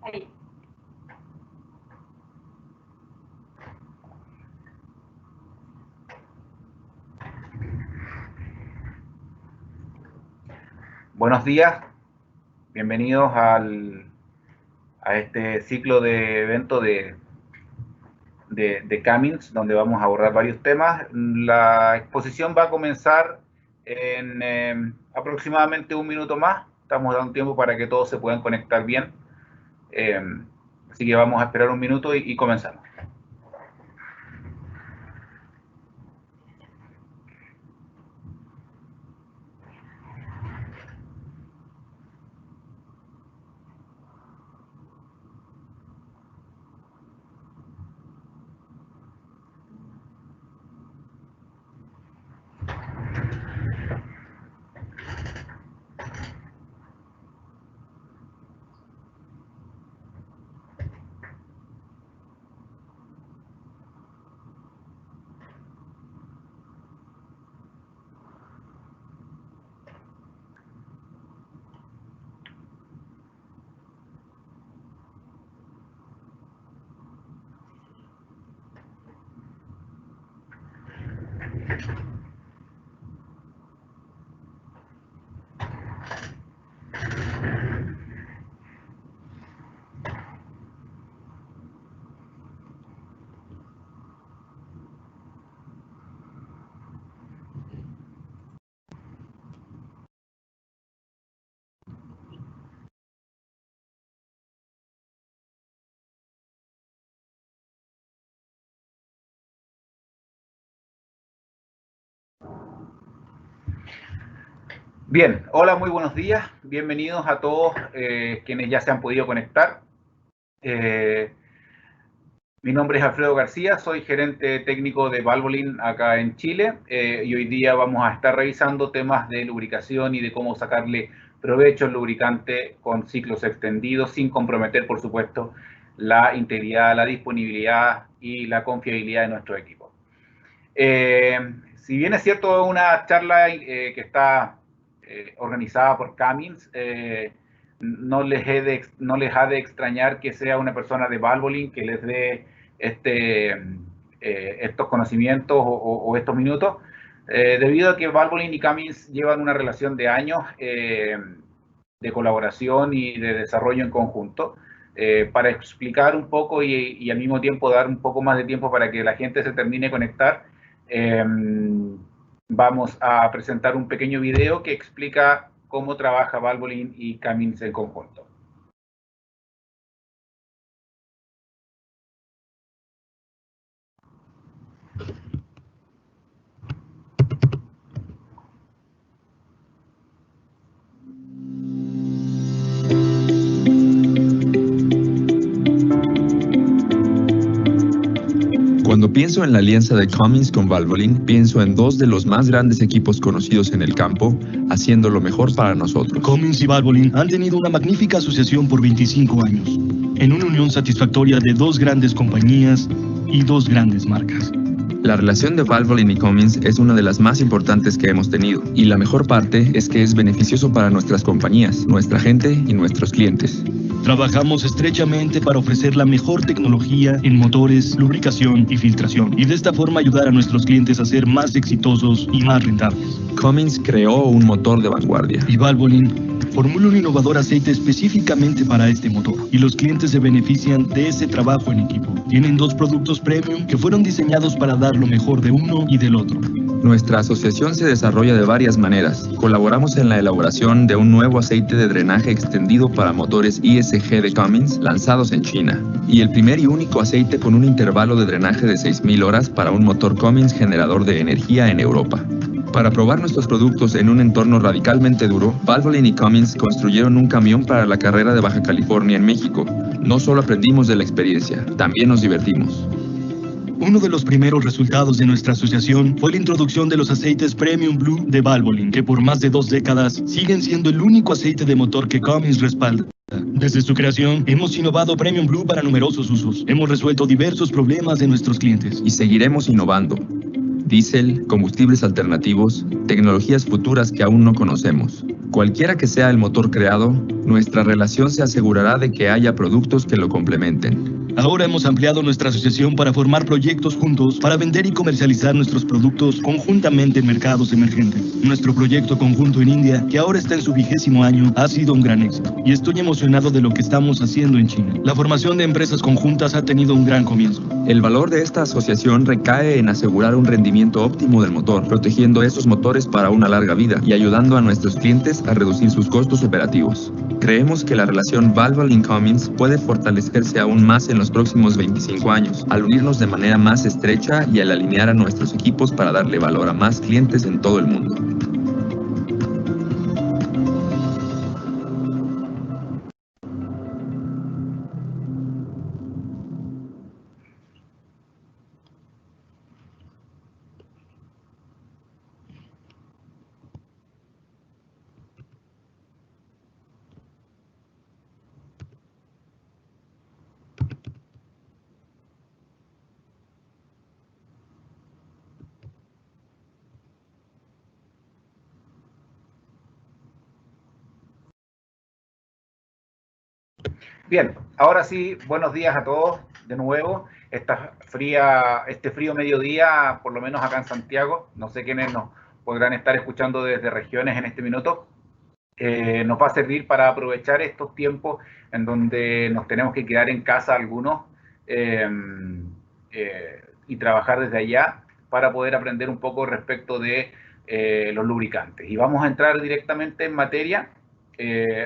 Ahí. Buenos días, bienvenidos a este ciclo de evento de Cummins, donde vamos a abordar varios temas. La exposición va a comenzar en aproximadamente un minuto más. Estamos dando tiempo para que todos se puedan conectar bien. Así que vamos a esperar un minuto y comenzamos. Bien, hola, muy buenos días. Bienvenidos a todos quienes ya se han podido conectar. Mi nombre es Alfredo García, soy gerente técnico de Valvoline acá en Chile y hoy día vamos a estar revisando temas de lubricación y de cómo sacarle provecho al lubricante con ciclos extendidos sin comprometer, por supuesto, la integridad, la disponibilidad y la confiabilidad de nuestro equipo. Si bien es cierto, una charla que está organizada por Cummins, no les ha de extrañar que sea una persona de Valvoline que les dé estos conocimientos o estos minutos, debido a que Valvoline y Cummins llevan una relación de años de colaboración y de desarrollo en conjunto. Para explicar un poco y al mismo tiempo dar un poco más de tiempo para que la gente se termine de conectar, vamos a presentar un pequeño video que explica cómo trabaja Valvoline y Cummins en conjunto. Cuando pienso en la alianza de Cummins con Valvoline, pienso en dos de los más grandes equipos conocidos en el campo, haciendo lo mejor para nosotros. Cummins y Valvoline han tenido una magnífica asociación por 25 años, en una unión satisfactoria de dos grandes compañías y dos grandes marcas. La relación de Valvoline y Cummins es una de las más importantes que hemos tenido, y la mejor parte es que es beneficioso para nuestras compañías, nuestra gente y nuestros clientes. Trabajamos estrechamente para ofrecer la mejor tecnología en motores, lubricación y filtración, y de esta forma ayudar a nuestros clientes a ser más exitosos y más rentables. Cummins creó un motor de vanguardia. Y Valvoline formula un innovador aceite específicamente para este motor, y los clientes se benefician de ese trabajo en equipo. Tienen dos productos premium que fueron diseñados para dar lo mejor de uno y del otro. Nuestra asociación se desarrolla de varias maneras. Colaboramos en la elaboración de un nuevo aceite de drenaje extendido para motores ISG de Cummins lanzados en China, y el primer y único aceite con un intervalo de drenaje de 6.000 horas para un motor Cummins generador de energía en Europa. Para probar nuestros productos en un entorno radicalmente duro, Valvoline y Cummins construyeron un camión para la carrera de Baja California en México. No solo aprendimos de la experiencia, también nos divertimos. Uno de los primeros resultados de nuestra asociación fue la introducción de los aceites Premium Blue de Valvoline, que por más de 2 décadas siguen siendo el único aceite de motor que Cummins respalda. Desde su creación, hemos innovado Premium Blue para numerosos usos. Hemos resuelto diversos problemas de nuestros clientes. Y seguiremos innovando. Diésel, combustibles alternativos, tecnologías futuras que aún no conocemos. Cualquiera que sea el motor creado, nuestra relación se asegurará de que haya productos que lo complementen. Ahora hemos ampliado nuestra asociación para formar proyectos juntos para vender y comercializar nuestros productos conjuntamente en mercados emergentes. Nuestro proyecto conjunto en India, que ahora está en su 20º año, ha sido un gran éxito y estoy emocionado de lo que estamos haciendo en China. La formación de empresas conjuntas ha tenido un gran comienzo. El valor de esta asociación recae en asegurar un rendimiento óptimo del motor, protegiendo esos motores para una larga vida y ayudando a nuestros clientes a reducir sus costos operativos. Creemos que la relación Valvoline-Cummins puede fortalecerse aún más en los próximos 25 años, al unirnos de manera más estrecha y al alinear a nuestros equipos para darle valor a más clientes en todo el mundo. Bien, ahora sí, buenos días a todos de nuevo. Este frío mediodía, por lo menos acá en Santiago, no sé quiénes nos podrán estar escuchando desde regiones en este minuto, nos va a servir para aprovechar estos tiempos en donde nos tenemos que quedar en casa algunos y trabajar desde allá para poder aprender un poco respecto de los lubricantes. Y vamos a entrar directamente en materia,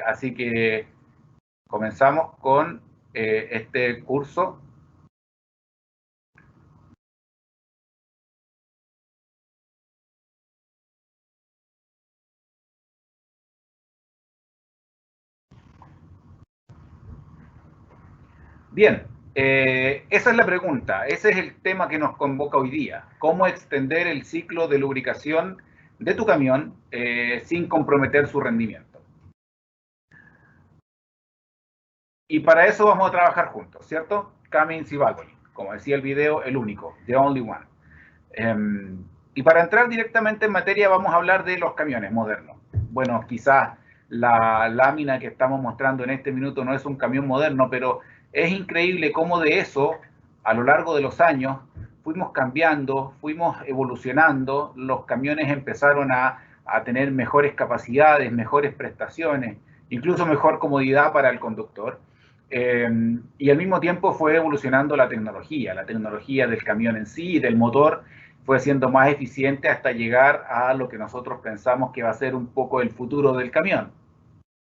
así que comenzamos con este curso. Bien, esa es la pregunta, ese es el tema que nos convoca hoy día. ¿Cómo extender el ciclo de lubricación de tu camión sin comprometer su rendimiento? Y para eso vamos a trabajar juntos, ¿cierto? Cummins y Valvoline, como decía el video, el único, the only one. Y para entrar directamente en materia vamos a hablar de los camiones modernos. Bueno, quizás la lámina que estamos mostrando en este minuto no es un camión moderno, pero es increíble cómo de eso, a lo largo de los años, fuimos cambiando, fuimos evolucionando, los camiones empezaron a tener mejores capacidades, mejores prestaciones, incluso mejor comodidad para el conductor. Y al mismo tiempo fue evolucionando la tecnología del camión en sí, del motor, fue siendo más eficiente hasta llegar a lo que nosotros pensamos que va a ser un poco el futuro del camión,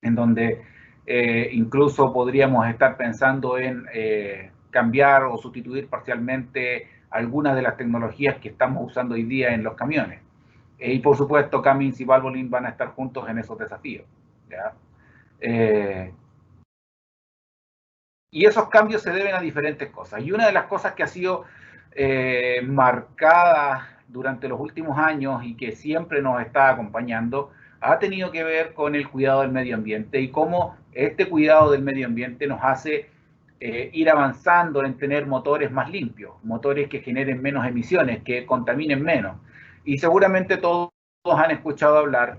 en donde incluso podríamos estar pensando en cambiar o sustituir parcialmente algunas de las tecnologías que estamos usando hoy día en los camiones. Y por supuesto, Cummins y Valvoline van a estar juntos en esos desafíos, ¿ya? Y esos cambios se deben a diferentes cosas. Y una de las cosas que ha sido marcada durante los últimos años y que siempre nos está acompañando, ha tenido que ver con el cuidado del medio ambiente y cómo este cuidado del medio ambiente nos hace ir avanzando en tener motores más limpios, motores que generen menos emisiones, que contaminen menos. Y seguramente todos han escuchado hablar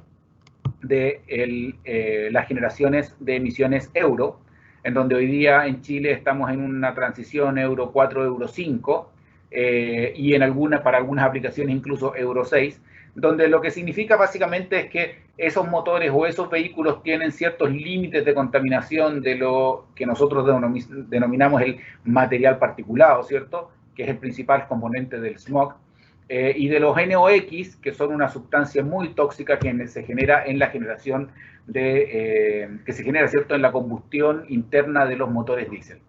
de las generaciones de emisiones euro, en donde hoy día en Chile estamos en una transición Euro 4, Euro 5, y para algunas aplicaciones incluso Euro 6, donde lo que significa básicamente es que esos motores o esos vehículos tienen ciertos límites de contaminación de lo que nosotros denominamos el material particulado, ¿cierto? Que es el principal componente del smog. Y de los NOx, que son una sustancia muy tóxica que se genera en la generación que se genera, ¿cierto?, en la combustión interna de los motores diésel.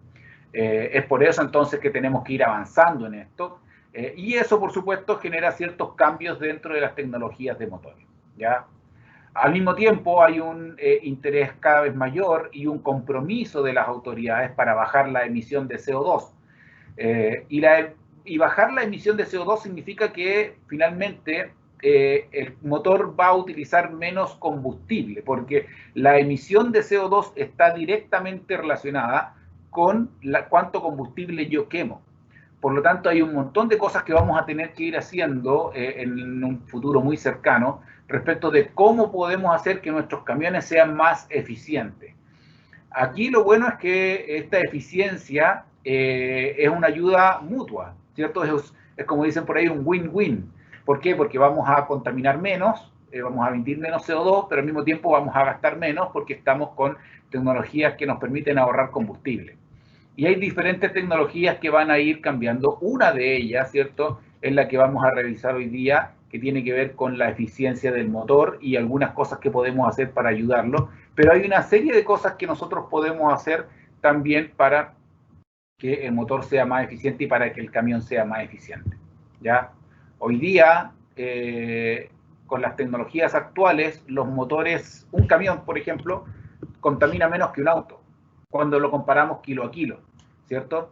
Es por eso entonces que tenemos que ir avanzando en esto, y eso por supuesto genera ciertos cambios dentro de las tecnologías de motores, ¿ya? Al mismo tiempo hay un interés cada vez mayor y un compromiso de las autoridades para bajar la emisión de CO2. Y bajar la emisión de CO2 significa que finalmente el motor va a utilizar menos combustible, porque la emisión de CO2 está directamente relacionada con cuánto combustible yo quemo. Por lo tanto, hay un montón de cosas que vamos a tener que ir haciendo en un futuro muy cercano respecto de cómo podemos hacer que nuestros camiones sean más eficientes. Aquí lo bueno es que esta eficiencia es una ayuda mutua, ¿cierto? Es como dicen por ahí, un win-win. ¿Por qué? Porque vamos a contaminar menos, vamos a emitir menos CO2, pero al mismo tiempo vamos a gastar menos porque estamos con tecnologías que nos permiten ahorrar combustible. Y hay diferentes tecnologías que van a ir cambiando. Una de ellas, ¿cierto?, es la que vamos a revisar hoy día, que tiene que ver con la eficiencia del motor y algunas cosas que podemos hacer para ayudarlo. Pero hay una serie de cosas que nosotros podemos hacer también para que el motor sea más eficiente y para que el camión sea más eficiente, ¿ya? Hoy día, con las tecnologías actuales, los motores, un camión, por ejemplo, contamina menos que un auto cuando lo comparamos kilo a kilo, ¿cierto?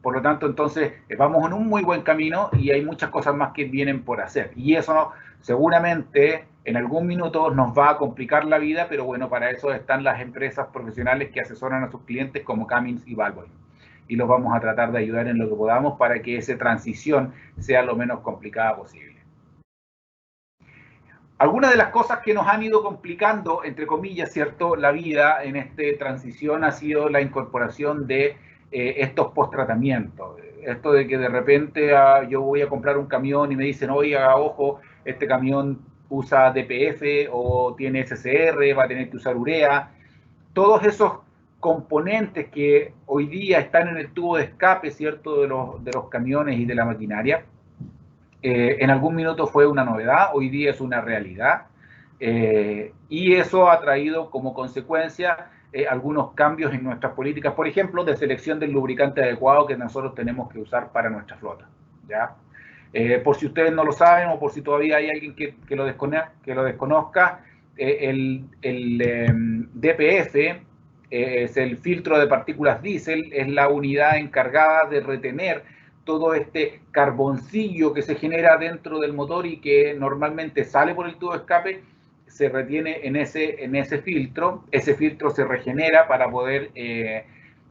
Por lo tanto, entonces, vamos en un muy buen camino y hay muchas cosas más que vienen por hacer. Y eso seguramente en algún minuto nos va a complicar la vida, pero bueno, para eso están las empresas profesionales que asesoran a sus clientes como Cummins y Valvoline. Y los vamos a tratar de ayudar en lo que podamos para que esa transición sea lo menos complicada posible. Algunas de las cosas que nos han ido complicando, entre comillas, ¿cierto?, la vida en esta transición ha sido la incorporación de estos post-tratamientos. Esto de que de repente yo voy a comprar un camión y me dicen, oiga, ojo, este camión usa DPF o tiene SCR, va a tener que usar urea. Todos esos componentes que hoy día están en el tubo de escape, ¿cierto?, de los camiones y de la maquinaria, en algún minuto fue una novedad, hoy día es una realidad, y eso ha traído como consecuencia algunos cambios en nuestras políticas, por ejemplo, de selección del lubricante adecuado que nosotros tenemos que usar para nuestra flota, ¿ya? Por si ustedes no lo saben o por si todavía hay alguien que lo desconozca, el DPF es el filtro de partículas diésel, es la unidad encargada de retener todo este carboncillo que se genera dentro del motor y que normalmente sale por el tubo de escape, se retiene en ese filtro. Ese filtro se regenera para poder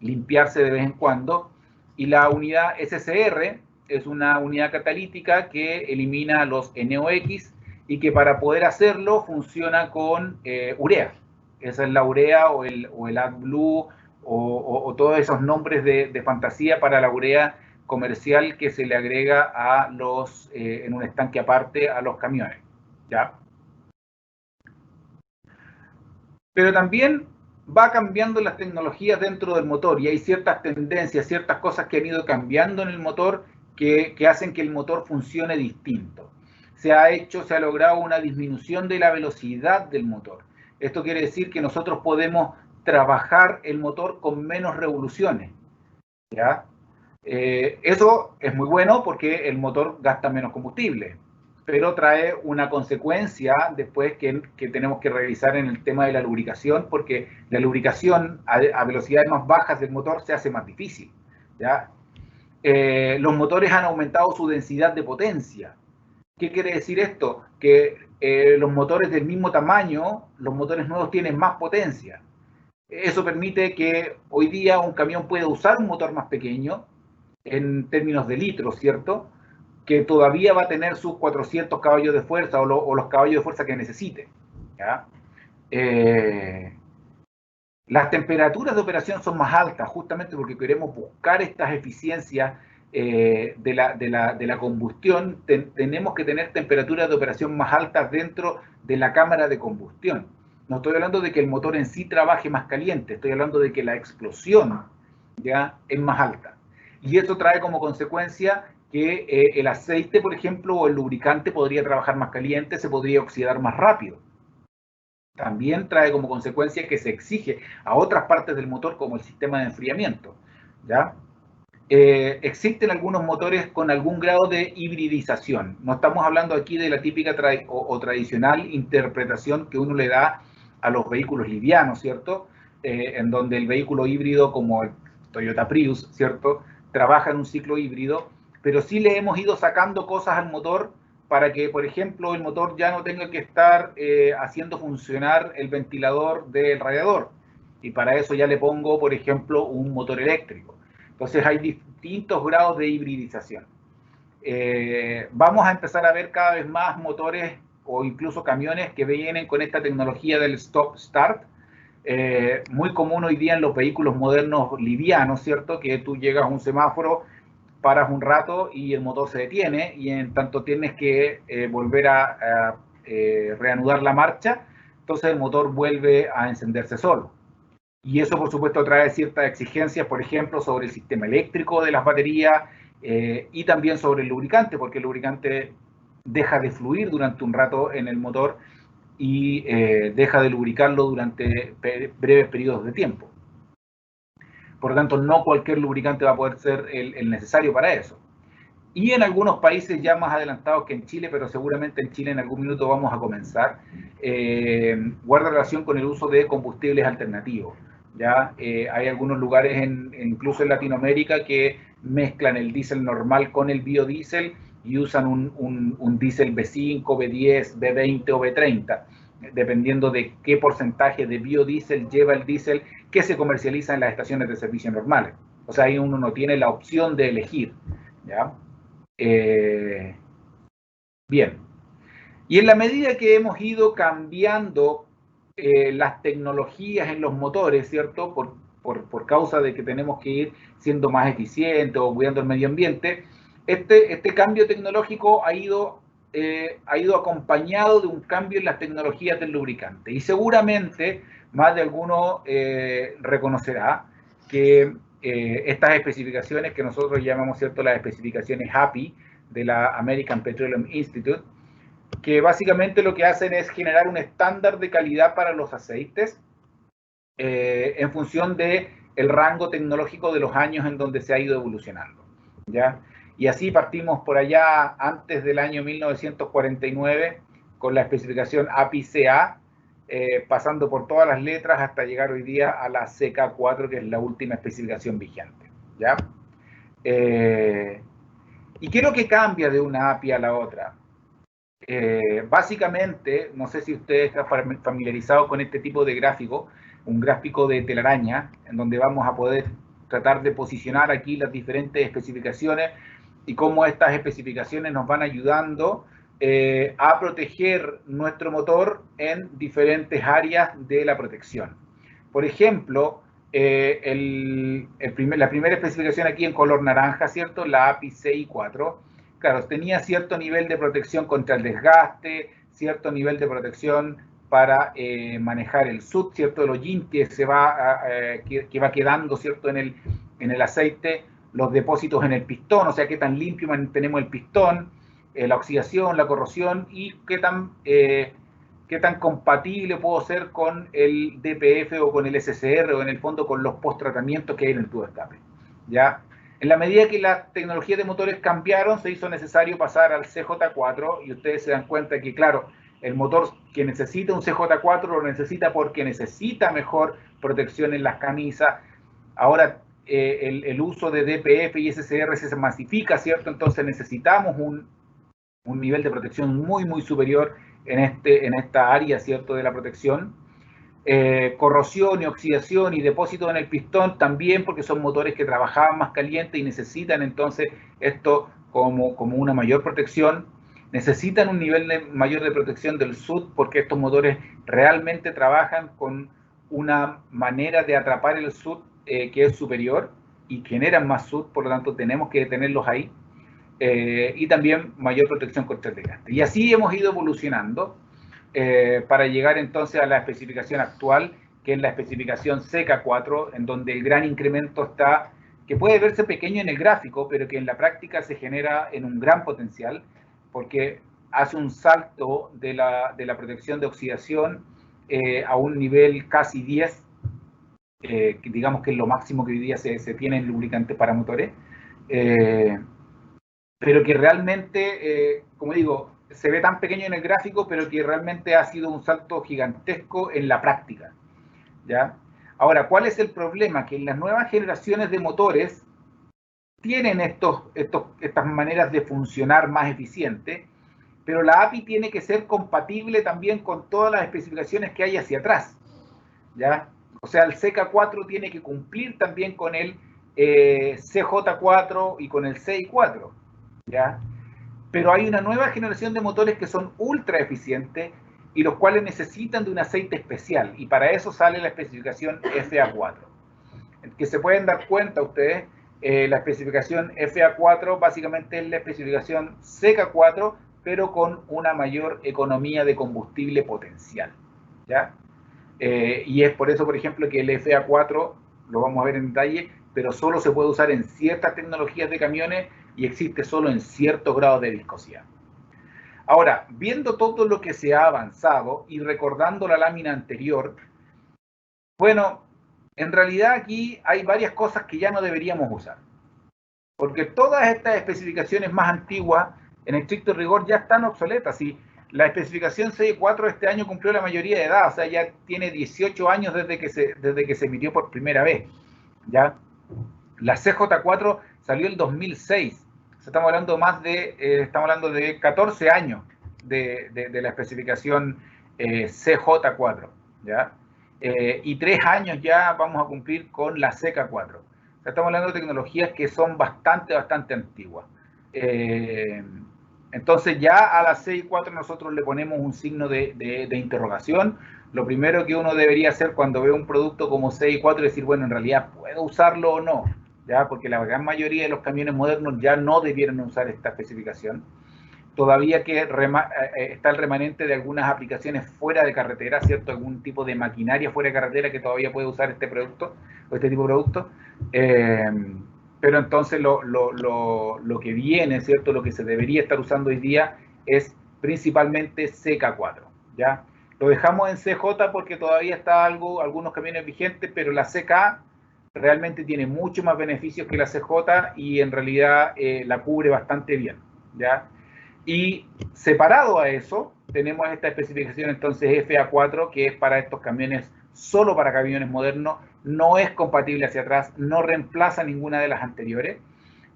limpiarse de vez en cuando. Y la unidad SCR es una unidad catalítica que elimina los NOx y que para poder hacerlo funciona con urea. Esa es la urea o el AdBlue o todos esos nombres de fantasía para la urea comercial que se le agrega a en un estanque aparte a los camiones, ¿ya? Pero también va cambiando las tecnologías dentro del motor y hay ciertas tendencias, ciertas cosas que han ido cambiando en el motor que hacen que el motor funcione distinto. Se ha logrado una disminución de la velocidad del motor. Esto quiere decir que nosotros podemos trabajar el motor con menos revoluciones, ¿ya? Eso es muy bueno porque el motor gasta menos combustible, pero trae una consecuencia después que tenemos que revisar en el tema de la lubricación, porque la lubricación a velocidades más bajas del motor se hace más difícil, ¿ya? Los motores han aumentado su densidad de potencia. ¿Qué quiere decir esto? Que los motores del mismo tamaño, los motores nuevos tienen más potencia. Eso permite que hoy día un camión pueda usar un motor más pequeño, en términos de litros, ¿cierto?, que todavía va a tener sus 400 caballos de fuerza o los caballos de fuerza que necesite, ¿ya? Las temperaturas de operación son más altas justamente porque queremos buscar estas eficiencias de la combustión. Tenemos que tener temperaturas de operación más altas dentro de la cámara de combustión. No estoy hablando de que el motor en sí trabaje más caliente, estoy hablando de que la explosión ya es más alta. Y esto trae como consecuencia que el aceite, por ejemplo, o el lubricante podría trabajar más caliente, se podría oxidar más rápido. También trae como consecuencia que se exige a otras partes del motor como el sistema de enfriamiento, ¿ya? Existen algunos motores con algún grado de hibridización. No estamos hablando aquí de la típica o tradicional interpretación que uno le da a los vehículos livianos, ¿cierto? En donde el vehículo híbrido como el Toyota Prius, ¿cierto?, trabaja en un ciclo híbrido, pero sí le hemos ido sacando cosas al motor para que, por ejemplo, el motor ya no tenga que estar haciendo funcionar el ventilador del radiador. Y para eso ya le pongo, por ejemplo, un motor eléctrico. Entonces hay distintos grados de hibridización. Vamos a empezar a ver cada vez más motores o incluso camiones que vienen con esta tecnología del stop-start, muy común hoy día en los vehículos modernos livianos, ¿cierto? Que tú llegas a un semáforo, paras un rato y el motor se detiene y en tanto tienes que volver a reanudar la marcha, entonces el motor vuelve a encenderse solo. Y eso, por supuesto, trae ciertas exigencias, por ejemplo, sobre el sistema eléctrico de las baterías y también sobre el lubricante, porque el lubricante deja de fluir durante un rato en el motor y deja de lubricarlo durante breves periodos de tiempo. Por lo tanto, no cualquier lubricante va a poder ser el necesario para eso. Y en algunos países ya más adelantados que en Chile, pero seguramente en Chile en algún minuto vamos a comenzar, guarda relación con el uso de combustibles alternativos. ¿Ya? Hay algunos lugares, incluso en Latinoamérica, que mezclan el diésel normal con el biodiesel y usan un diésel B5, B10, B20 o B30, dependiendo de qué porcentaje de biodiesel lleva el diésel que se comercializa en las estaciones de servicio normales. O sea, ahí uno no tiene la opción de elegir. ¿Ya? Bien. Y en la medida que hemos ido cambiando las tecnologías en los motores, ¿cierto? Por causa de que tenemos que ir siendo más eficientes o cuidando el medio ambiente, este cambio tecnológico ha ido acompañado de un cambio en las tecnologías del lubricante. Y seguramente más de alguno reconocerá que estas especificaciones que nosotros llamamos, ¿cierto?, las especificaciones API de la American Petroleum Institute, que básicamente lo que hacen es generar un estándar de calidad para los aceites en función del rango tecnológico de los años en donde se ha ido evolucionando, ¿ya? Y así partimos por allá antes del año 1949 con la especificación API-CA, pasando por todas las letras hasta llegar hoy día a la CK4, que es la última especificación vigente, ¿ya? ¿Y qué es lo que cambia de una API a la otra? Básicamente, no sé si usted está familiarizado con este tipo de gráfico, un gráfico de telaraña, en donde vamos a poder tratar de posicionar aquí las diferentes especificaciones y cómo estas especificaciones nos van ayudando a proteger nuestro motor en diferentes áreas de la protección. Por ejemplo, la primera especificación aquí en color naranja, ¿cierto? La API CI4. Claro, tenía cierto nivel de protección contra el desgaste, cierto nivel de protección para manejar el soot, ¿cierto? El hollín que va quedando, ¿cierto?, en el aceite, los depósitos en el pistón, o sea, qué tan limpio mantenemos el pistón, la oxidación, la corrosión y qué tan compatible puedo ser con el DPF o con el SCR o en el fondo con los post-tratamientos que hay en el tubo de escape, ¿ya? En la medida que las tecnologías de motores cambiaron, se hizo necesario pasar al CJ4 y ustedes se dan cuenta que, claro, el motor que necesita un CJ4 lo necesita porque necesita mejor protección en las camisas. Ahora el uso de DPF y SCR se masifica, ¿cierto? Entonces necesitamos un nivel de protección muy, muy superior en esta área, ¿cierto?, de la protección. Corrosión y oxidación y depósito en el pistón también, porque son motores que trabajaban más caliente y necesitan entonces esto como una mayor protección. Necesitan un nivel mayor de protección del soot porque estos motores realmente trabajan con una manera de atrapar el soot que es superior y generan más soot, por lo tanto tenemos que tenerlos ahí. Y también mayor protección contra el desgaste. Y así hemos ido evolucionando para llegar entonces a la especificación actual, que es la especificación CK4, en donde el gran incremento está, que puede verse pequeño en el gráfico, pero que en la práctica se genera en un gran potencial, porque hace un salto de la protección de oxidación a un nivel casi 10, que digamos que es lo máximo que hoy día se tiene en lubricantes para motores, pero que realmente, como digo, se ve tan pequeño en el gráfico, pero que realmente ha sido un salto gigantesco en la práctica, ¿ya? Ahora, ¿cuál es el problema? Que en las nuevas generaciones de motores tienen estas maneras de funcionar más eficientes, pero la API tiene que ser compatible también con todas las especificaciones que hay hacia atrás, ¿ya? O sea, el CK4 tiene que cumplir también con el CJ4 y con el CI4, ¿ya? Pero hay una nueva generación de motores que son ultra eficientes y los cuales necesitan de un aceite especial, y para eso sale la especificación FA4. Que se pueden dar cuenta ustedes, la especificación FA4 básicamente es la especificación CK4, pero con una mayor economía de combustible potencial, ¿ya? Y es por eso, por ejemplo, que el FA4, lo vamos a ver en detalle, pero solo se puede usar en ciertas tecnologías de camiones y existe solo en ciertos grados de viscosidad. Ahora, viendo todo lo que se ha avanzado y recordando la lámina anterior, bueno, en realidad aquí hay varias cosas que ya no deberíamos usar. Porque todas estas especificaciones más antiguas, en estricto rigor, ya están obsoletas. Y la especificación CI4 este año cumplió la mayoría de edad, o sea, ya tiene 18 años desde que se emitió por primera vez, ¿ya? La CJ4 salió en 2006. Estamos hablando de 14 años de la especificación CJ4, ¿ya? Y 3 años ya vamos a cumplir con la CK4. O sea, estamos hablando de tecnologías que son bastante antiguas. Entonces ya a la CI4 nosotros le ponemos un signo de interrogación. Lo primero que uno debería hacer cuando ve un producto como CI4 es decir, bueno, en realidad, ¿puedo usarlo o no? ¿Ya? Porque la gran mayoría de los camiones modernos ya no debieron usar esta especificación. Todavía que está el remanente de algunas aplicaciones fuera de carretera, ¿cierto? Algún tipo de maquinaria fuera de carretera que todavía puede usar este producto o este tipo de producto. Pero entonces lo que viene, ¿cierto? Lo que se debería estar usando hoy día es principalmente CK4, ¿ya? Lo dejamos en CJ porque todavía está algunos camiones vigentes, pero la CK realmente tiene mucho más beneficios que la CJ y en realidad la cubre bastante bien, ¿ya? Y separado a eso, tenemos esta especificación entonces FA4, que es para estos camiones, solo para camiones modernos, no es compatible hacia atrás, no reemplaza ninguna de las anteriores.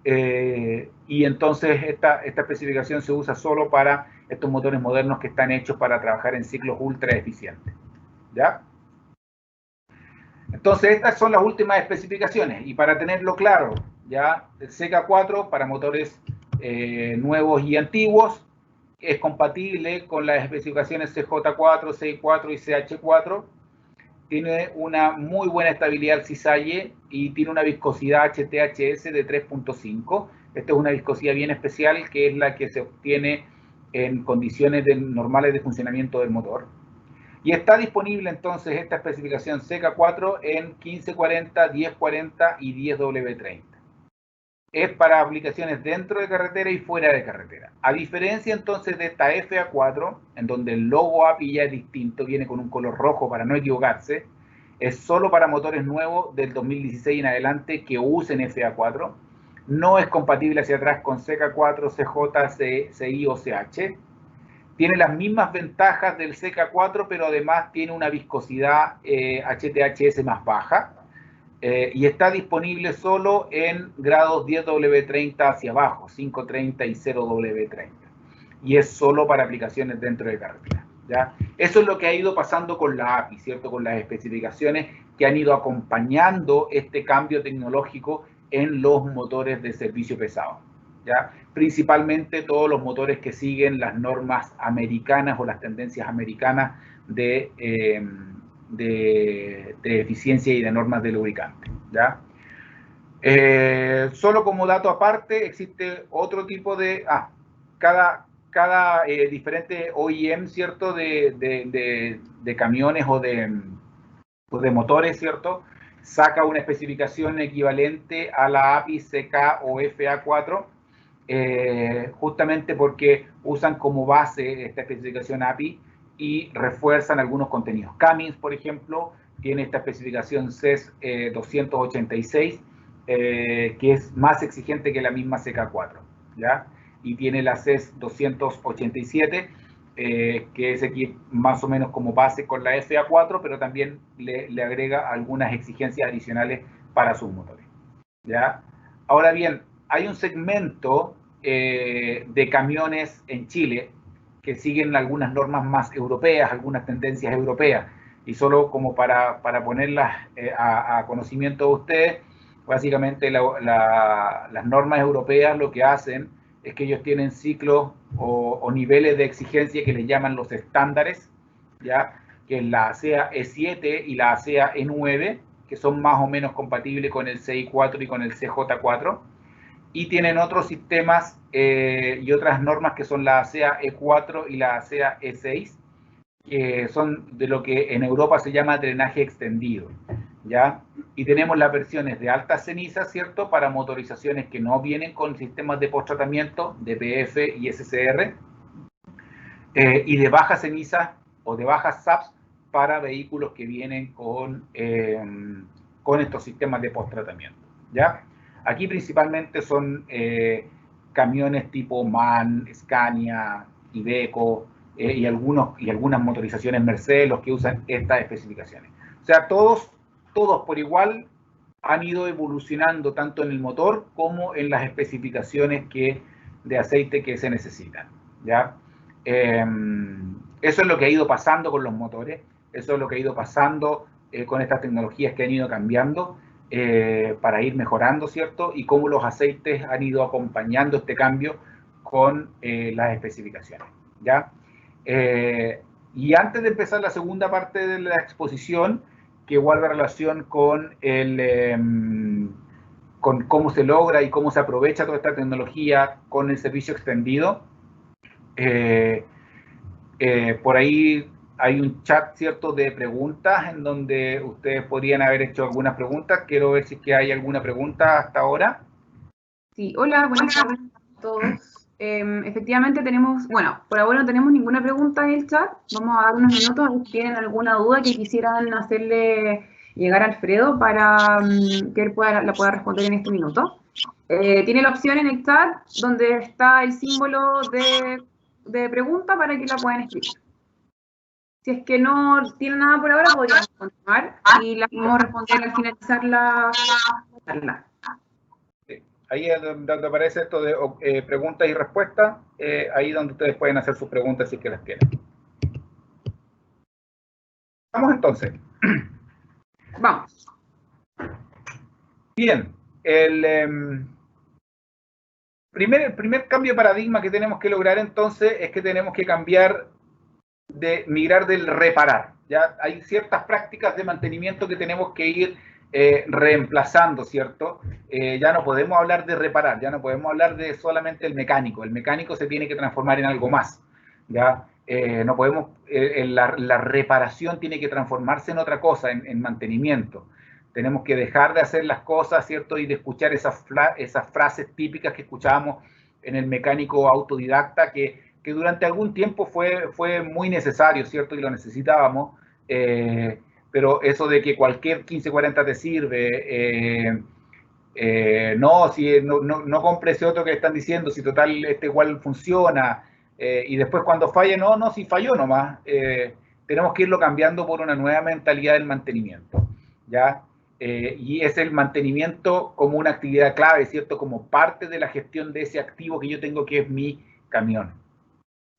Y entonces esta especificación se usa solo para estos motores modernos que están hechos para trabajar en ciclos ultra eficientes, ¿ya? Entonces estas son las últimas especificaciones, y para tenerlo claro, ya el CK4 para motores nuevos y antiguos es compatible con las especificaciones CJ4, CI4 y CH4. Tiene una muy buena estabilidad al cisalle y tiene una viscosidad HTHS de 3.5. Esta es una viscosidad bien especial que es la que se obtiene en condiciones normales de funcionamiento del motor. Y está disponible entonces esta especificación CK4 en 1540, 1040 y 10W30. Es para aplicaciones dentro de carretera y fuera de carretera. A diferencia entonces de esta FA4, en donde el logo API ya es distinto, viene con un color rojo para no equivocarse, es solo para motores nuevos del 2016 en adelante que usen FA4, no es compatible hacia atrás con CK4, CJ, CI o CH, tiene las mismas ventajas del CK4, pero además tiene una viscosidad HTHS más baja, y está disponible solo en grados 10W30 hacia abajo, 530 y 0W30. Y es solo para aplicaciones dentro de carretera, ¿ya? Eso es lo que ha ido pasando con la API, ¿cierto? Con las especificaciones que han ido acompañando este cambio tecnológico en los motores de servicio pesado, ¿ya? Principalmente todos los motores que siguen las normas americanas o las tendencias americanas de eficiencia y de normas de lubricante, ¿ya? Solo como dato aparte, existe otro tipo de... cada diferente OEM, ¿cierto? De camiones o de motores, ¿cierto? Saca una especificación equivalente a la API CK o FA4, justamente porque usan como base esta especificación API y refuerzan algunos contenidos. Cummins, por ejemplo, tiene esta especificación CES 286, que es más exigente que la misma CK4, ¿ya? Y tiene la CES 287, que es aquí más o menos como base con la FA4, pero también le agrega algunas exigencias adicionales para sus motores, ¿ya? Ahora bien, hay un segmento de camiones en Chile que siguen algunas normas más europeas, algunas tendencias europeas, y solo como para ponerlas a conocimiento de ustedes, Básicamente las normas europeas lo que hacen es que ellos tienen ciclos o niveles de exigencia que les llaman los estándares, ¿ya? Que es la ASEA E7 y la ASEA E9, que son más o menos compatibles con el CI4 y con el CJ4, y tienen otros sistemas y otras normas que son la ASEA E4 y la ASEA E6, que son de lo que en Europa se llama drenaje extendido, ¿ya? Y tenemos las versiones de alta ceniza, ¿cierto?, para motorizaciones que no vienen con sistemas de post-tratamiento, DPF y SCR, y de baja ceniza o de bajas SAPs para vehículos que vienen con estos sistemas de post-tratamiento, ¿ya? Aquí principalmente son camiones tipo MAN, Scania, Iveco, y algunas motorizaciones Mercedes los que usan estas especificaciones. O sea, todos por igual han ido evolucionando tanto en el motor como en las especificaciones de aceite que se necesitan, ¿ya? Eso es lo que ha ido pasando con los motores, eso es lo que ha ido pasando con estas tecnologías que han ido cambiando para ir mejorando, ¿cierto? Y cómo los aceites han ido acompañando este cambio con las especificaciones, ¿ya? Y antes de empezar la segunda parte de la exposición, que guarda relación con cómo se logra y cómo se aprovecha toda esta tecnología con el servicio extendido, por ahí hay un chat, ¿cierto?, de preguntas en donde ustedes podrían haber hecho algunas preguntas. Quiero ver si es que hay alguna pregunta hasta ahora. Sí, hola, buenas tardes a todos. Efectivamente tenemos, bueno, por ahora no tenemos ninguna pregunta en el chat. Vamos a dar unos minutos a ver si tienen alguna duda que quisieran hacerle llegar a Alfredo para que él la pueda responder en este minuto. Tiene la opción en el chat donde está el símbolo de pregunta para que la puedan escribir. Si es que no tiene nada por ahora, podríamos continuar y la vamos a responder al finalizar la charla. Ahí es donde aparece esto de preguntas y respuestas, ahí donde ustedes pueden hacer sus preguntas si es que las tienen. Vamos entonces. Vamos. Bien, el primer cambio de paradigma que tenemos que lograr entonces es que tenemos que migrar del reparar. Ya hay ciertas prácticas de mantenimiento que tenemos que ir reemplazando, ¿cierto? Ya no podemos hablar de reparar, ya no podemos hablar de solamente el mecánico se tiene que transformar en algo más, ¿ya? No podemos, la reparación tiene que transformarse en otra cosa, en mantenimiento. Tenemos que dejar de hacer las cosas, ¿cierto? Y de escuchar esas frases típicas que escuchábamos en el mecánico autodidacta, que durante algún tiempo fue muy necesario, ¿cierto? Y lo necesitábamos, pero eso de que cualquier 1540 te sirve, no compre ese otro que están diciendo, si total este igual funciona, y después cuando falle, si falló nomás, tenemos que irlo cambiando por una nueva mentalidad del mantenimiento, ¿ya? Y es el mantenimiento como una actividad clave, ¿cierto? Como parte de la gestión de ese activo que yo tengo, que es mi camión,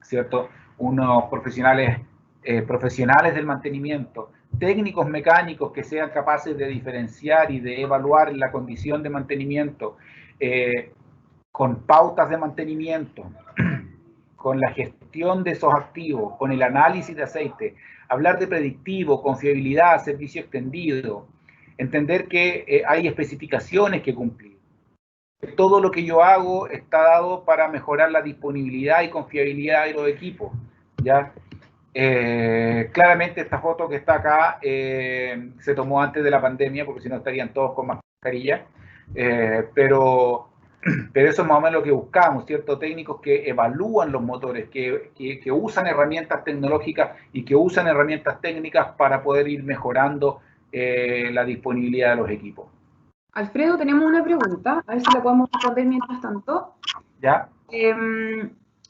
¿cierto? Unos profesionales del mantenimiento, técnicos mecánicos que sean capaces de diferenciar y de evaluar la condición de mantenimiento, con pautas de mantenimiento, con la gestión de esos activos, con el análisis de aceite, hablar de predictivo, confiabilidad, servicio extendido, entender que hay especificaciones que cumplir. Todo lo que yo hago está dado para mejorar la disponibilidad y confiabilidad de los equipos, ¿ya? Claramente esta foto que está acá se tomó antes de la pandemia, porque si no estarían todos con mascarilla, pero eso es más o menos lo que buscamos, ¿cierto? Técnicos que evalúan los motores, que usan herramientas tecnológicas y que usan herramientas técnicas para poder ir mejorando la disponibilidad de los equipos. Alfredo, tenemos una pregunta, a ver si la podemos responder mientras tanto. ¿Ya?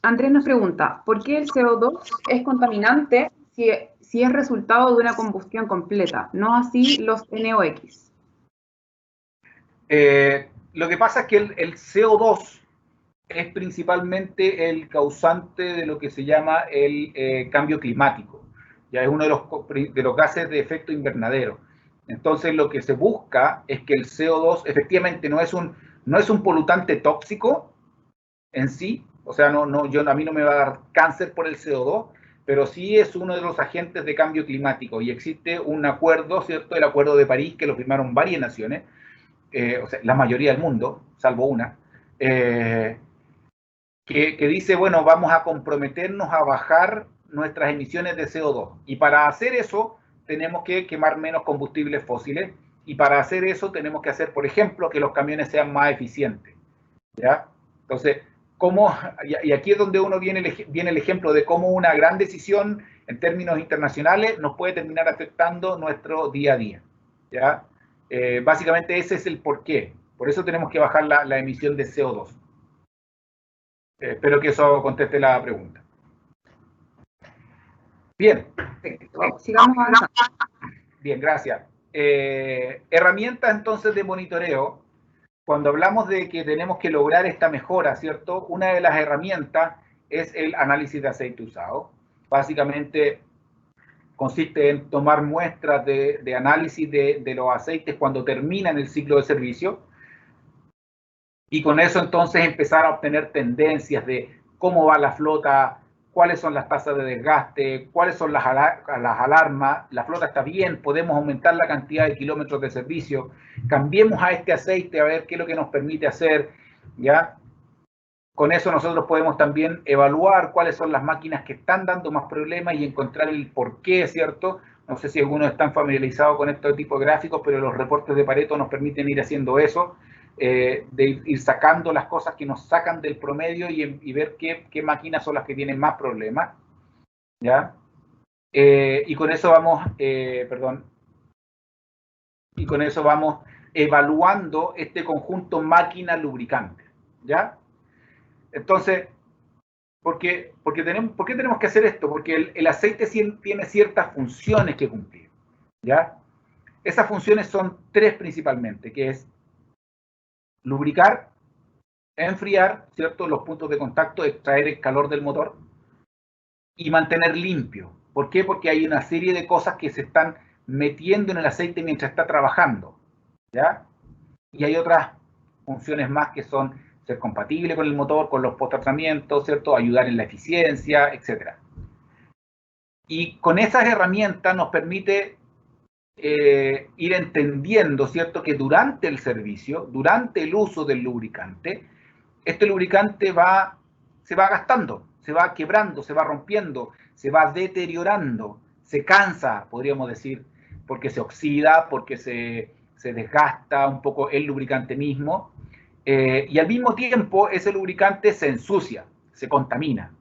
Andrés nos pregunta, ¿por qué el CO2 es contaminante si es resultado de una combustión completa, no así los NOx? Lo que pasa es que el CO2 es principalmente el causante de lo que se llama el cambio climático. Ya es uno de los gases de efecto invernadero. Entonces lo que se busca es que el CO2 efectivamente no es un polutante tóxico en sí, o sea, a mí no me va a dar cáncer por el CO2, pero sí es uno de los agentes de cambio climático y existe un acuerdo, ¿cierto? El Acuerdo de París, que lo firmaron varias naciones, o sea, la mayoría del mundo, salvo una, que dice, bueno, vamos a comprometernos a bajar nuestras emisiones de CO2. Y para hacer eso tenemos que quemar menos combustibles fósiles y para hacer eso tenemos que hacer, por ejemplo, que los camiones sean más eficientes, ¿ya? Entonces, y aquí es donde uno viene el ejemplo de cómo una gran decisión en términos internacionales nos puede terminar afectando nuestro día a día, ¿ya? Básicamente ese es el porqué. Por eso tenemos que bajar la emisión de CO2. Espero que eso conteste la pregunta. Bien. Sigamos avanzando. Bien, gracias. Herramientas entonces de monitoreo. Cuando hablamos de que tenemos que lograr esta mejora, ¿cierto? Una de las herramientas es el análisis de aceite usado. Básicamente consiste en tomar muestras de análisis de los aceites cuando terminan el ciclo de servicio y con eso entonces empezar a obtener tendencias de cómo va la flota, cuáles son las tasas de desgaste, cuáles son las alarmas, la flota está bien, podemos aumentar la cantidad de kilómetros de servicio, cambiemos a este aceite a ver qué es lo que nos permite hacer, ¿ya? Con eso nosotros podemos también evaluar cuáles son las máquinas que están dando más problemas y encontrar el porqué, ¿cierto? No sé si algunos están familiarizados con este tipo de gráficos, pero los reportes de Pareto nos permiten ir haciendo eso, de ir sacando las cosas que nos sacan del promedio y ver qué máquinas son las que tienen más problemas, ¿ya? Y con eso vamos, y con eso vamos evaluando este conjunto máquina-lubricante, ¿ya? Entonces, ¿por qué tenemos que hacer esto? Porque el aceite tiene ciertas funciones que cumplir, ¿ya? Esas funciones son tres principalmente, que es lubricar, enfriar, ¿cierto? Los puntos de contacto, extraer el calor del motor y mantener limpio. ¿Por qué? Porque hay una serie de cosas que se están metiendo en el aceite mientras está trabajando, ¿ya? Y hay otras funciones más que son ser compatible con el motor, con los post-tratamientos, ¿cierto? Ayudar en la eficiencia, etc. Y con esas herramientas nos permite ir entendiendo, ¿cierto? Que durante el servicio, durante el uso del lubricante, este lubricante se va gastando, se va quebrando, se va rompiendo, se va deteriorando, se cansa, podríamos decir, porque se oxida, porque se desgasta un poco el lubricante mismo, y al mismo tiempo ese lubricante se ensucia, se contamina.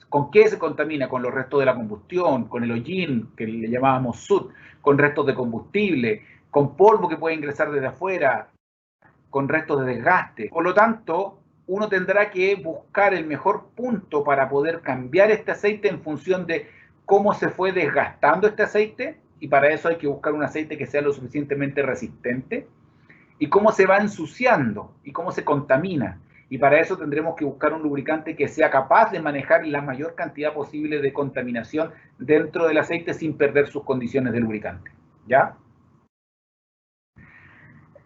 ¿Con qué se contamina? Con los restos de la combustión, con el hollín, que le llamábamos soot, con restos de combustible, con polvo que puede ingresar desde afuera, con restos de desgaste. Por lo tanto, uno tendrá que buscar el mejor punto para poder cambiar este aceite en función de cómo se fue desgastando este aceite, y para eso hay que buscar un aceite que sea lo suficientemente resistente, y cómo se va ensuciando y cómo se contamina. Y para eso tendremos que buscar un lubricante que sea capaz de manejar la mayor cantidad posible de contaminación dentro del aceite sin perder sus condiciones de lubricante, ¿ya?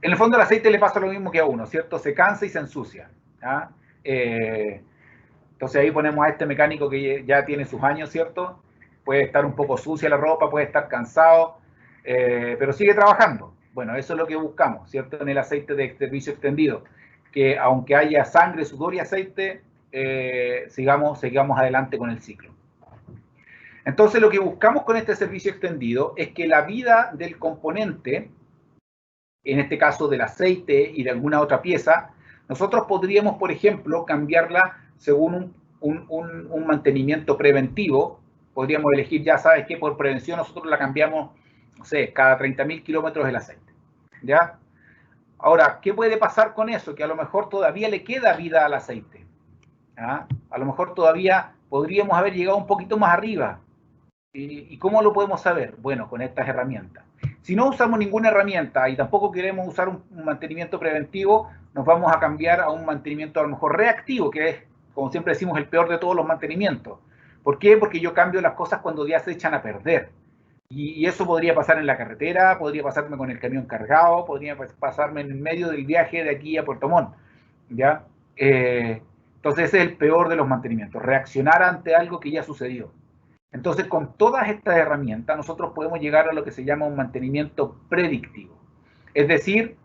En el fondo al aceite le pasa lo mismo que a uno, ¿cierto? Se cansa y se ensucia, ¿ya? Entonces ahí ponemos a este mecánico que ya tiene sus años, ¿cierto? Puede estar un poco sucia la ropa, puede estar cansado, pero sigue trabajando. Bueno, eso es lo que buscamos, ¿cierto? En el aceite de servicio extendido, que aunque haya sangre, sudor y aceite, sigamos adelante con el ciclo. Entonces lo que buscamos con este servicio extendido es que la vida del componente, en este caso del aceite y de alguna otra pieza, nosotros podríamos, por ejemplo, cambiarla según un mantenimiento preventivo. Podríamos elegir, ya sabes que por prevención nosotros la cambiamos, no sé, cada 30.000 kilómetros el aceite, ¿ya? Ahora, ¿qué puede pasar con eso? Que a lo mejor todavía le queda vida al aceite, ¿ah? A lo mejor todavía podríamos haber llegado un poquito más arriba. ¿Y cómo lo podemos saber? Bueno, con estas herramientas. Si no usamos ninguna herramienta y tampoco queremos usar un mantenimiento preventivo, nos vamos a cambiar a un mantenimiento a lo mejor reactivo, que es, como siempre decimos, el peor de todos los mantenimientos. ¿Por qué? Porque yo cambio las cosas cuando ya se echan a perder. Y eso podría pasar en la carretera, podría pasarme con el camión cargado, podría pasarme en medio del viaje de aquí a Puerto Montt, ¿ya? Entonces ese es el peor de los mantenimientos, reaccionar ante algo que ya sucedió. Entonces con todas estas herramientas nosotros podemos llegar a lo que se llama un mantenimiento predictivo. Es decir,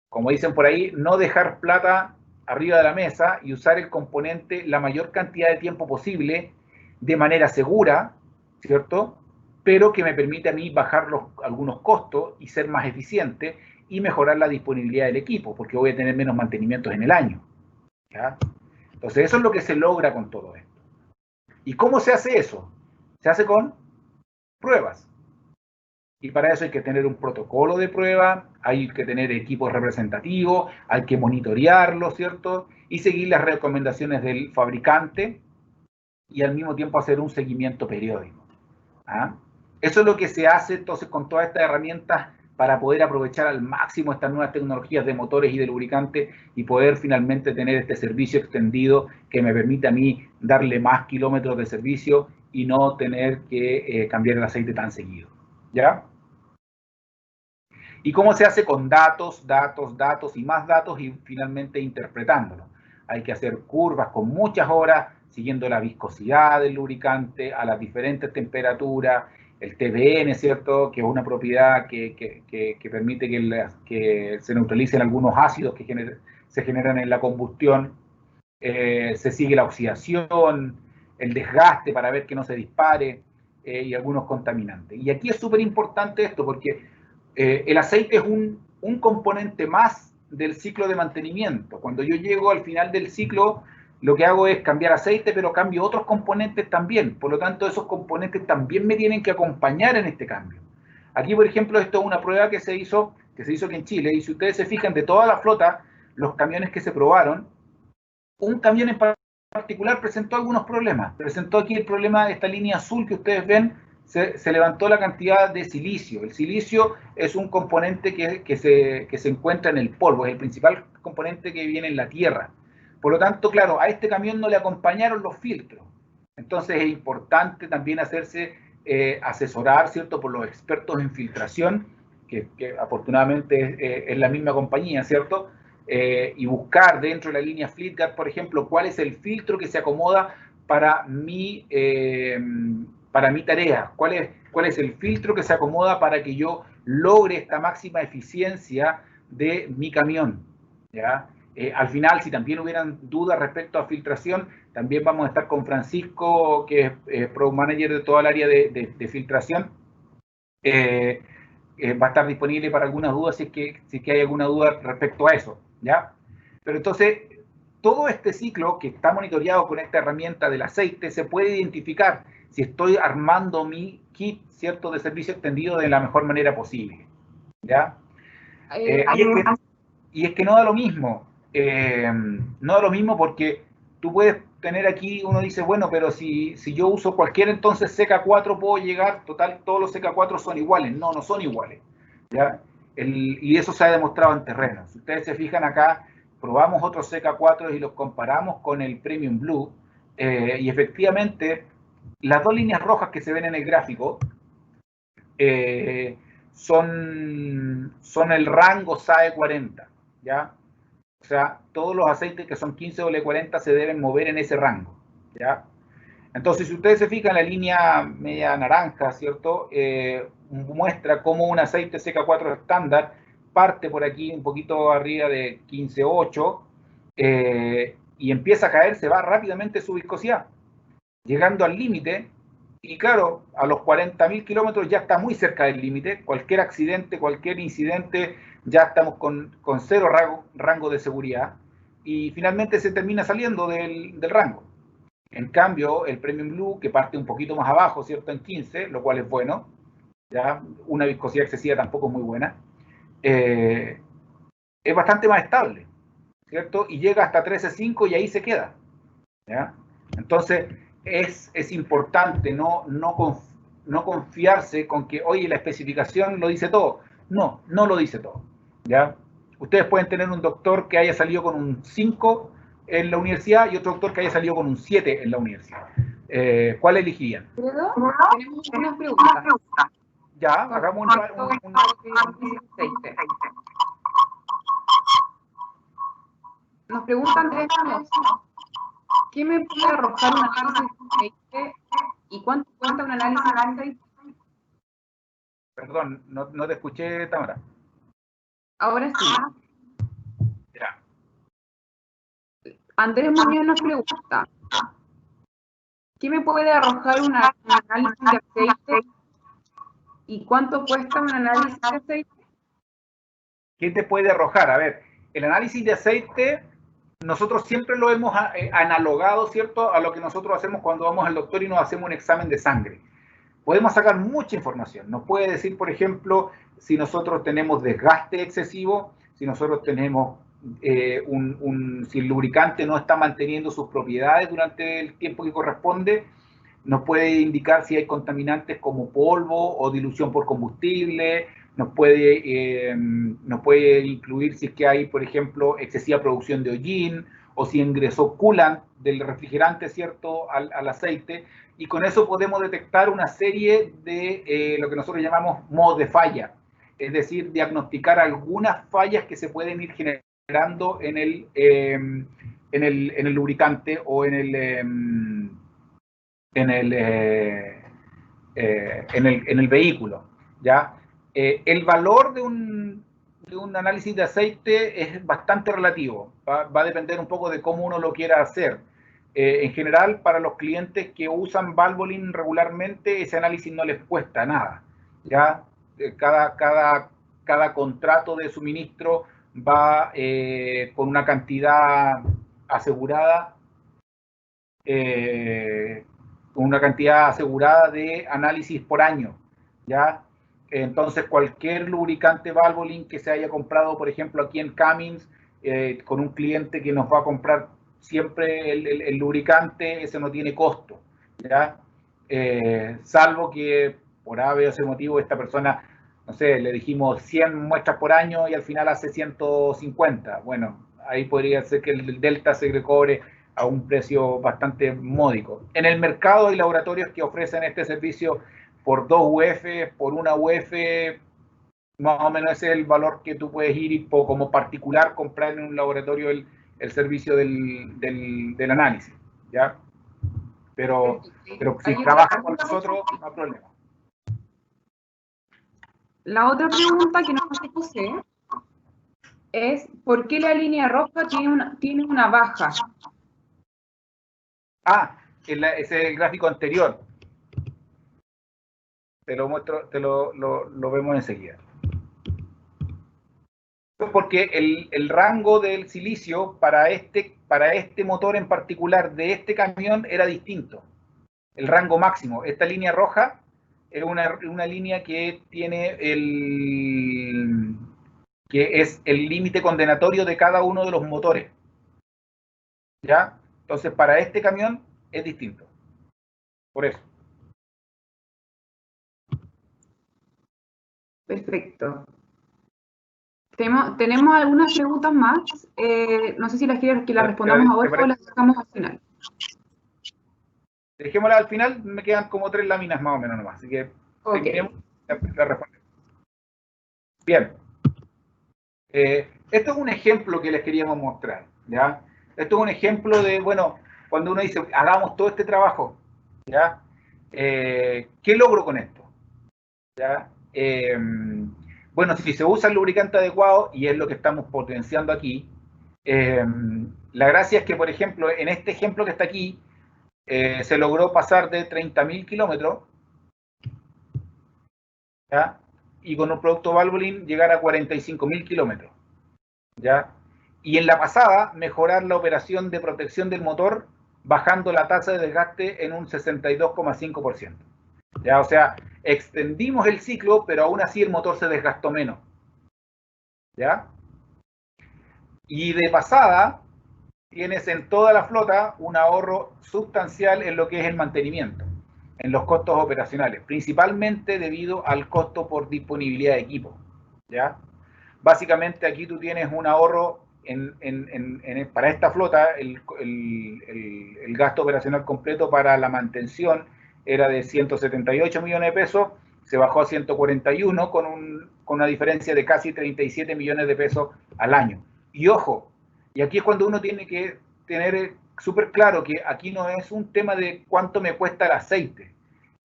como dicen por ahí, no dejar plata arriba de la mesa y usar el componente la mayor cantidad de tiempo posible de manera segura, ¿cierto? Pero que me permite a mí bajar algunos costos y ser más eficiente y mejorar la disponibilidad del equipo, porque voy a tener menos mantenimientos en el año, ¿ya? Entonces eso es lo que se logra con todo esto. ¿Y cómo se hace eso? Se hace con pruebas. Y para eso hay que tener un protocolo de prueba, hay que tener equipos representativos, hay que monitorearlo, ¿cierto? Y seguir las recomendaciones del fabricante y al mismo tiempo hacer un seguimiento periódico. ¿Ah? Eso es lo que se hace entonces con todas estas herramientas para poder aprovechar al máximo estas nuevas tecnologías de motores y de lubricantes y poder finalmente tener este servicio extendido que me permite a mí darle más kilómetros de servicio y no tener que cambiar el aceite tan seguido. ¿Ya? ¿Y cómo se hace? Con datos, datos, datos y más datos y finalmente interpretándolo. Hay que hacer curvas con muchas horas, siguiendo la viscosidad del lubricante a las diferentes temperaturas, el TBN, ¿cierto? Que es una propiedad que permite que se neutralicen algunos ácidos que se generan en la combustión. Se sigue la oxidación, el desgaste para ver que no se dispare y algunos contaminantes. Y aquí es súper importante esto porque el aceite es un componente más del ciclo de mantenimiento. Cuando yo llego al final del ciclo, lo que hago es cambiar aceite, pero cambio otros componentes también. Por lo tanto, esos componentes también me tienen que acompañar en este cambio. Aquí, por ejemplo, esto es una prueba que se hizo aquí en Chile, y si ustedes se fijan de toda la flota, los camiones que se probaron, un camión en particular presentó algunos problemas. Presentó aquí el problema de esta línea azul que ustedes ven, se levantó la cantidad de silicio. El silicio es un componente que se encuentra en el polvo, es el principal componente que viene en la tierra. Por lo tanto, claro, a este camión no le acompañaron los filtros. Entonces es importante también hacerse asesorar, ¿cierto?, por los expertos en filtración, que afortunadamente es la misma compañía, ¿cierto?, y buscar dentro de la línea Fleetguard, por ejemplo, cuál es el filtro que se acomoda para mi tarea, cuál es el filtro que se acomoda para que yo logre esta máxima eficiencia de mi camión, ¿ya? Al final, si también hubieran dudas respecto a filtración, también vamos a estar con Francisco, que es Product Manager de toda el área de filtración. Va a estar disponible para algunas dudas si es que hay alguna duda respecto a eso, ¿ya? Pero entonces, todo este ciclo que está monitoreado con esta herramienta del aceite se puede identificar si estoy armando mi kit, ¿cierto?, de servicio extendido de la mejor manera posible, ¿ya? Y es que no da lo mismo. No da lo mismo porque tú puedes tener aquí, uno dice, bueno, pero si yo uso cualquier entonces CK4 puedo llegar, total, todos los CK4 son iguales. No, no son iguales, ¿ya? Y eso se ha demostrado en terreno. Si ustedes se fijan acá, probamos otros CK4 y los comparamos con el Premium Blue, y efectivamente las dos líneas rojas que se ven en el gráfico son el rango SAE 40, ¿ya? O sea, todos los aceites que son 15W40 se deben mover en ese rango, ¿ya? Entonces, si ustedes se fijan, la línea media naranja, ¿cierto?, muestra cómo un aceite CK4 estándar parte por aquí un poquito arriba de 15.8 y empieza a caer, se va rápidamente su viscosidad, llegando al límite. Y claro, a los 40.000 kilómetros ya está muy cerca del límite. Cualquier accidente, cualquier incidente, ya estamos con cero rango de seguridad. Y finalmente se termina saliendo del rango. En cambio, el Premium Blue, que parte un poquito más abajo, ¿cierto?, en 15, lo cual es bueno. Ya una viscosidad excesiva tampoco es muy buena. Es bastante más estable, ¿cierto? Y llega hasta 13.5 y ahí se queda, ¿ya? Entonces, es importante no confiarse con que, oye, la especificación lo dice todo. No, no lo dice todo, ¿ya? Ustedes pueden tener un doctor que haya salido con un 5 en la universidad y otro doctor que haya salido con un 7 en la universidad. ¿Cuál elegirían? Tenemos unas preguntas. Ya, hagamos un aceite. Nos pregunta Andrés Ramos, ¿qué me puede arrojar un análisis de aceite y cuánto cuesta un análisis de aceite? Perdón, no te escuché, Tamara. Ahora sí. Ya. Andrés Muñoz nos pregunta, ¿qué me puede arrojar un análisis de aceite y cuánto cuesta un análisis de aceite? ¿Qué te puede arrojar? A ver, el análisis de aceite, nosotros siempre lo hemos analogado, ¿cierto?, a lo que nosotros hacemos cuando vamos al doctor y nos hacemos un examen de sangre. Podemos sacar mucha información. Nos puede decir, por ejemplo, si nosotros tenemos desgaste excesivo, si nosotros tenemos si el lubricante no está manteniendo sus propiedades durante el tiempo que corresponde, nos puede indicar si hay contaminantes como polvo o dilución por combustible, nos puede incluir si es que hay, por ejemplo, excesiva producción de hollín, o si ingresó coolant del refrigerante, ¿cierto?, al aceite, y con eso podemos detectar una serie de lo que nosotros llamamos modos de falla, es decir, diagnosticar algunas fallas que se pueden ir generando en el lubricante o en el vehículo, ¿ya? El valor de un análisis de aceite es bastante relativo, va a depender un poco de cómo uno lo quiera hacer. En general, para los clientes que usan Valvoline regularmente, ese análisis no les cuesta nada, ¿ya? Cada contrato de suministro va con una cantidad asegurada, de análisis por año, ¿ya? Entonces, cualquier lubricante Valvoline que se haya comprado, por ejemplo, aquí en Cummins, con un cliente que nos va a comprar siempre el lubricante, ese no tiene costo, ¿ya? Salvo que por A, B o C motivo esta persona, no sé, le dijimos 100 muestras por año y al final hace 150. Bueno, ahí podría ser que el delta se cobre a un precio bastante módico. En el mercado hay laboratorios que ofrecen este servicio por 2 UF, por 1 UF, más o menos ese es el valor que tú puedes ir y como particular comprar en un laboratorio el servicio del análisis, ¿ya? Pero si trabajas con nosotros, no hay problema. La otra pregunta que nos hace José es, ¿por qué la línea roja tiene una baja? Ese es el gráfico anterior. Te lo muestro, lo vemos enseguida. Porque el rango del silicio para este motor en particular de este camión era distinto. El rango máximo. Esta línea roja es una línea que tiene que es el límite condenatorio de cada uno de los motores, ¿ya? Entonces, para este camión es distinto. Por eso. Perfecto. Tenemos algunas preguntas más. No sé si las quieres que las respondamos ahora o las dejamos al final. Dejémosla al final, me quedan como 3 láminas más o menos nomás. Así que seguiremos la respondemos. Bien. Esto es un ejemplo que les queríamos mostrar, ¿ya? Esto es un ejemplo de, bueno, cuando uno dice, hagamos todo este trabajo, ¿ya? ¿Qué logro con esto? ¿Ya? Bueno, si se usa el lubricante adecuado, y es lo que estamos potenciando aquí, la gracia es que, por ejemplo, en este ejemplo que está aquí, se logró pasar de 30.000 kilómetros, ¿ya? Y con un producto Valvoline llegar a 45.000 kilómetros, ¿ya? Y en la pasada, mejorar la operación de protección del motor, bajando la tasa de desgaste en un 62,5%. ¿Ya? O sea, extendimos el ciclo, pero aún así el motor se desgastó menos, ¿ya? Y de pasada, tienes en toda la flota un ahorro sustancial en lo que es el mantenimiento, en los costos operacionales, principalmente debido al costo por disponibilidad de equipo, ¿ya? Básicamente aquí tú tienes un ahorro para esta flota, el gasto operacional completo para la mantención era de 178 millones de pesos, se bajó a 141 con una diferencia de casi 37 millones de pesos al año. Y ojo, y aquí es cuando uno tiene que tener súper claro que aquí no es un tema de cuánto me cuesta el aceite.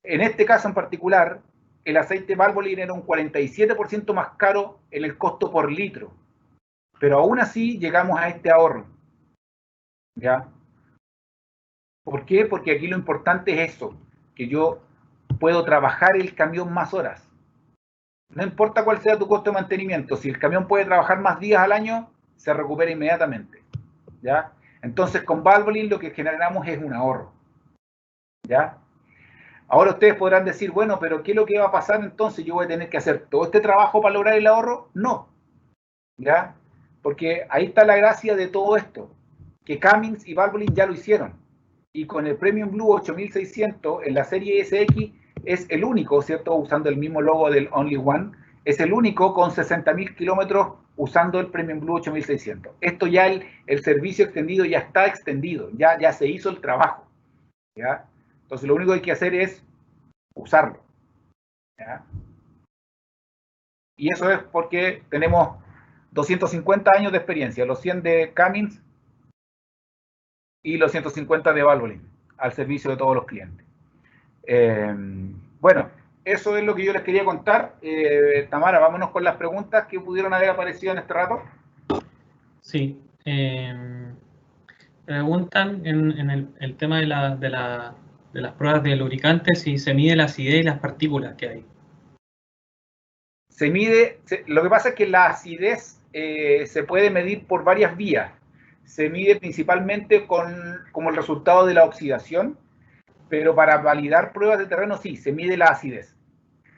En este caso en particular, el aceite Valvoline era un 47% más caro en el costo por litro. Pero aún así llegamos a este ahorro. ¿Ya? ¿Por qué? Porque aquí lo importante es eso, que yo puedo trabajar el camión más horas. No importa cuál sea tu costo de mantenimiento, si el camión puede trabajar más días al año, se recupera inmediatamente. ¿Ya? Entonces con Valvoline lo que generamos es un ahorro. ¿Ya? Ahora ustedes podrán decir, bueno, pero ¿qué es lo que va a pasar entonces? ¿Yo voy a tener que hacer todo este trabajo para lograr el ahorro? No. ¿Ya? Porque ahí está la gracia de todo esto, que Cummins y Valvoline ya lo hicieron. Y con el Premium Blue 8600 en la serie SX es el único, ¿cierto? Usando el mismo logo del Only One, es el único con 60.000 kilómetros usando el Premium Blue 8600. Esto ya el servicio extendido ya está extendido, ya se hizo el trabajo. ¿Ya? Entonces lo único que hay que hacer es usarlo. ¿Ya? Y eso es porque tenemos 250 años de experiencia, los 100 de Cummins y los 150 de Valvoline, al servicio de todos los clientes. Bueno, eso es lo que yo les quería contar. Tamara, vámonos con las preguntas que pudieron haber aparecido en este rato. Sí. Preguntan en el tema de las pruebas de lubricantes si se mide la acidez y las partículas que hay. Se mide, lo que pasa es que la acidez se puede medir por varias vías. Se mide principalmente como el resultado de la oxidación, pero para validar pruebas de terreno sí, se mide la acidez.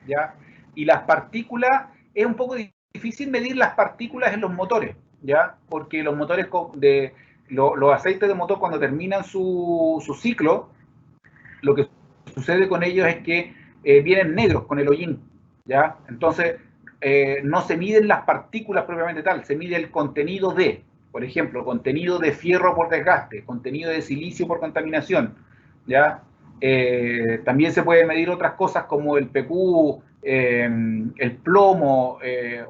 ¿Ya? Y las partículas, es un poco difícil medir las partículas en los motores, ¿ya? Porque los motores los aceites de motor cuando terminan su ciclo, lo que sucede con ellos es que vienen negros con el hollín, ¿ya? Entonces, no se miden las partículas propiamente tal, se mide el contenido de, por ejemplo, contenido de fierro por desgaste, contenido de silicio por contaminación, ¿ya? También se pueden medir otras cosas como el PQ, el plomo,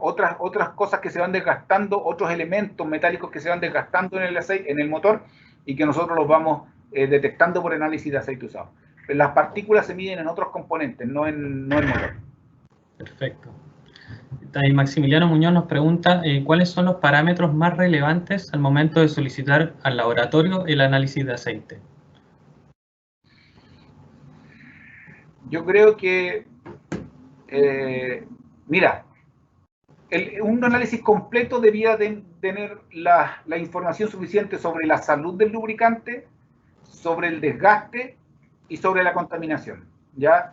otras cosas que se van desgastando, otros elementos metálicos que se van desgastando en el motor y que nosotros los vamos detectando por análisis de aceite usado. Pero las partículas se miden en otros componentes, no en el motor. Perfecto. Maximiliano Muñoz nos pregunta ¿cuáles son los parámetros más relevantes al momento de solicitar al laboratorio el análisis de aceite? Yo creo que, mira, un análisis completo debía tener la información suficiente sobre la salud del lubricante, sobre el desgaste y sobre la contaminación, ¿ya?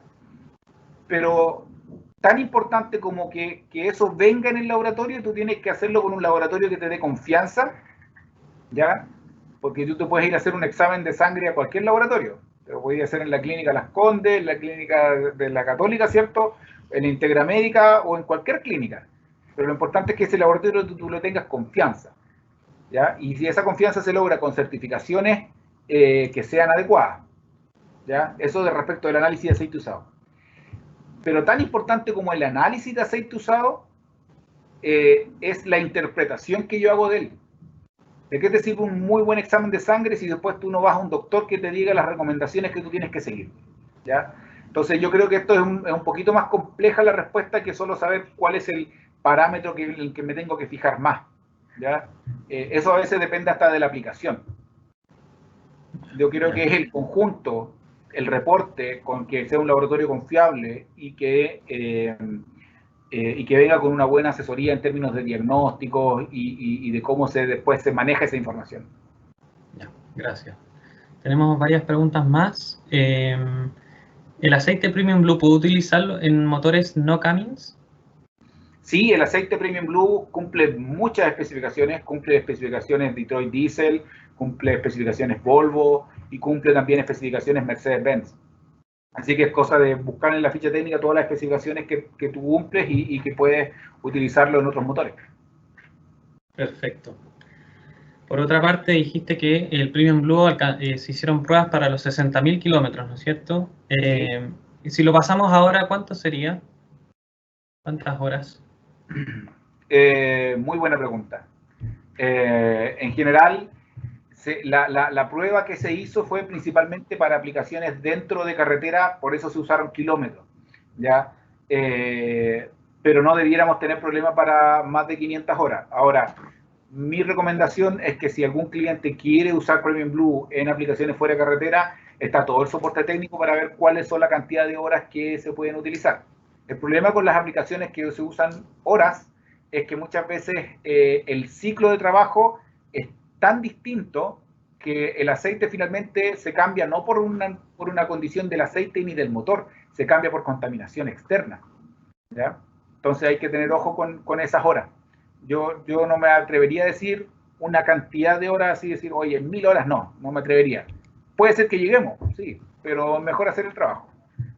Pero tan importante como que eso venga en el laboratorio, tú tienes que hacerlo con un laboratorio que te dé confianza, ¿ya? Porque tú te puedes ir a hacer un examen de sangre a cualquier laboratorio. Lo podías hacer en la clínica Las Condes, en la clínica de la Católica, ¿cierto? En la Integra Médica o en cualquier clínica. Pero lo importante es que ese laboratorio tú lo tengas confianza, ¿ya? Y si esa confianza se logra con certificaciones que sean adecuadas, ¿ya? Eso de respecto del análisis de aceite usado. Pero tan importante como el análisis de aceite usado es la interpretación que yo hago de él. ¿De qué te sirve un muy buen examen de sangre si después tú no vas a un doctor que te diga las recomendaciones que tú tienes que seguir? ¿Ya? Entonces yo creo que esto es un poquito más compleja la respuesta que solo saber cuál es el parámetro en el que me tengo que fijar más. ¿Ya? Eso a veces depende hasta de la aplicación. Yo creo que es el conjunto, el reporte, con que sea un laboratorio confiable y que venga con una buena asesoría en términos de diagnósticos y de cómo después se maneja esa información. Ya, gracias. Tenemos varias preguntas más. ¿El aceite Premium Blue puedo utilizarlo en motores no Cummins? Sí, el aceite Premium Blue cumple muchas especificaciones, cumple especificaciones Detroit Diesel, cumple especificaciones Volvo y cumple también especificaciones Mercedes-Benz. Así que es cosa de buscar en la ficha técnica todas las especificaciones que tú cumples y que puedes utilizarlo en otros motores. Perfecto. Por otra parte, dijiste que el Premium Blue se hicieron pruebas para los 60.000 kilómetros, ¿no es cierto? Sí. Y si lo pasamos ahora, ¿cuánto sería? ¿Cuántas horas? Muy buena pregunta. En general, la prueba que se hizo fue principalmente para aplicaciones dentro de carretera, por eso se usaron kilómetros, ¿ya? Pero no debiéramos tener problema para más de 500 horas. Ahora, mi recomendación es que si algún cliente quiere usar Premium Blue en aplicaciones fuera de carretera, está todo el soporte técnico para ver cuáles son la cantidad de horas que se pueden utilizar. El problema con las aplicaciones que se usan horas es que muchas veces el ciclo de trabajo es tan distinto que el aceite finalmente se cambia no por una condición del aceite ni del motor, se cambia por contaminación externa, ¿ya? Entonces hay que tener ojo con esas horas. Yo no me atrevería a decir una cantidad de horas así, decir, oye, 1000 horas no me atrevería. Puede ser que lleguemos, sí, pero mejor hacer el trabajo.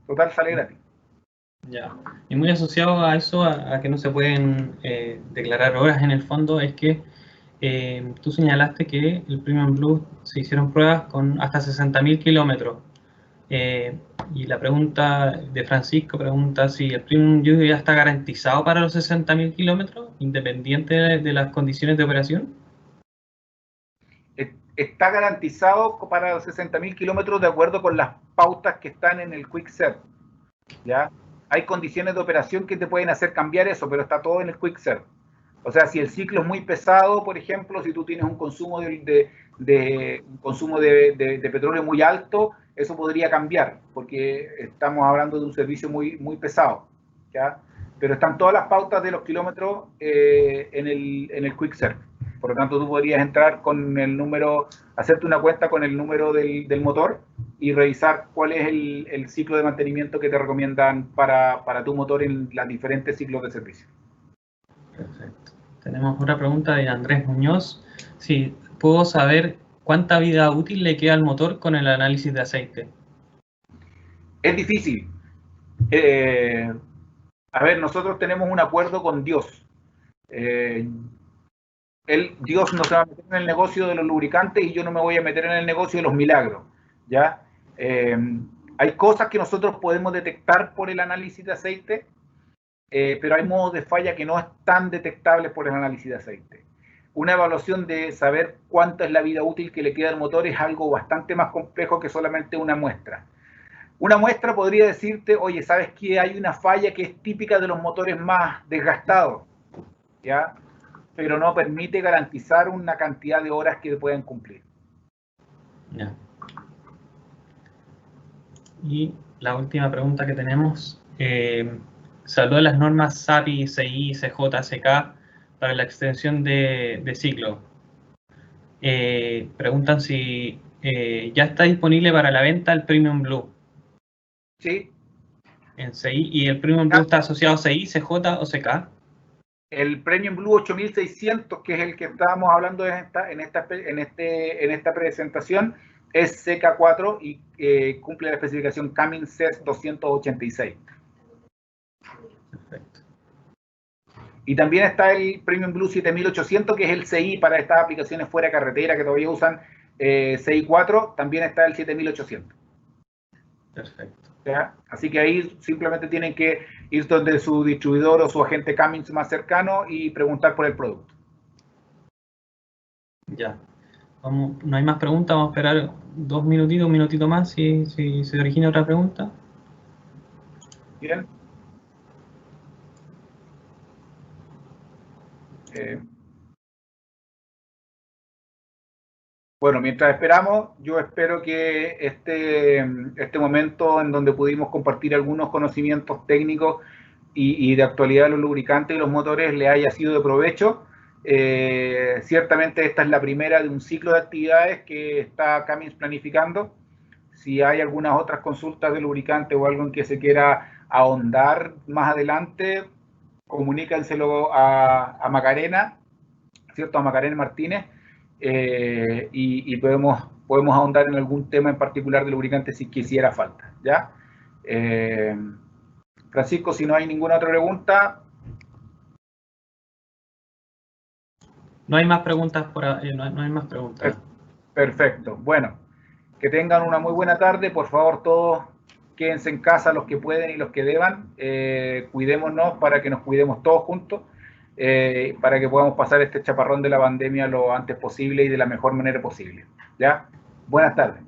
Total, sale gratis. Ya. Y muy asociado a eso, a que no se pueden declarar horas en el fondo, es que tú señalaste que el Premium Blue se hicieron pruebas con hasta 60.000 kilómetros. Y la pregunta de Francisco pregunta si el Premium Blue ya está garantizado para los 60.000 kilómetros, independiente de las condiciones de operación. Está garantizado para los 60.000 kilómetros de acuerdo con las pautas que están en el Quick Serve, ¿ya? Hay condiciones de operación que te pueden hacer cambiar eso, pero está todo en el Quick Serve. O sea, si el ciclo es muy pesado, por ejemplo, si tú tienes un consumo de petróleo muy alto, eso podría cambiar, porque estamos hablando de un servicio muy pesado, ¿ya? Pero están todas las pautas de los kilómetros en el Quick Serve. Por lo tanto, tú podrías entrar con el número, hacerte una cuenta con el número del motor y revisar cuál es el ciclo de mantenimiento que te recomiendan para tu motor en los diferentes ciclos de servicio. Perfecto. Tenemos otra pregunta de Andrés Muñoz. Si puedo saber cuánta vida útil le queda al motor con el análisis de aceite. Es difícil. A ver, nosotros tenemos un acuerdo con Dios. Dios no se va a meter en el negocio de los lubricantes y yo no me voy a meter en el negocio de los milagros, ¿ya? Hay cosas que nosotros podemos detectar por el análisis de aceite, pero hay modos de falla que no están detectables por el análisis de aceite. Una evaluación de saber cuánta es la vida útil que le queda al motor es algo bastante más complejo que solamente una muestra. Una muestra podría decirte, oye, ¿sabes qué? Hay una falla que es típica de los motores más desgastados, ¿ya? Pero no permite garantizar una cantidad de horas que puedan cumplir. Ya. Y la última pregunta que tenemos, se habló de las normas SAPI, CI, CJ, CK para la extensión de ciclo. Preguntan si ya está disponible para la venta el Premium Blue. Sí. En CI, ¿y el Premium Blue está asociado a CI, CJ o CK? El Premium Blue 8600, que es el que estábamos hablando en esta presentación, es CK4 y cumple la especificación Cummins CES 286. Perfecto. Y también está el Premium Blue 7800, que es el CI para estas aplicaciones fuera de carretera que todavía usan CI4, también está el 7800. Perfecto. ¿Ya? Así que ahí simplemente tienen que ir donde su distribuidor o su agente Cummins más cercano y preguntar por el producto. Ya. No hay más preguntas, vamos a esperar 2 minutitos, un minutito más si se origina otra pregunta. Bien. Bueno, mientras esperamos, yo espero que este momento en donde pudimos compartir algunos conocimientos técnicos y de actualidad de los lubricantes y los motores le haya sido de provecho. Ciertamente esta es la primera de un ciclo de actividades que está Cummins planificando. Si hay algunas otras consultas de lubricante o algo en que se quiera ahondar más adelante, comuníquenselo a Macarena, ¿cierto? A Macarena Martínez. Y podemos ahondar en algún tema en particular de lubricante si quisiera falta, ¿ya? Francisco, si no hay ninguna otra pregunta. No hay más preguntas no hay más preguntas. Perfecto. Bueno, que tengan una muy buena tarde. Por favor, todos quédense en casa los que pueden y los que deban, cuidémonos para que nos cuidemos todos juntos, para que podamos pasar este chaparrón de la pandemia lo antes posible y de la mejor manera posible. ¿Ya? Buenas tardes.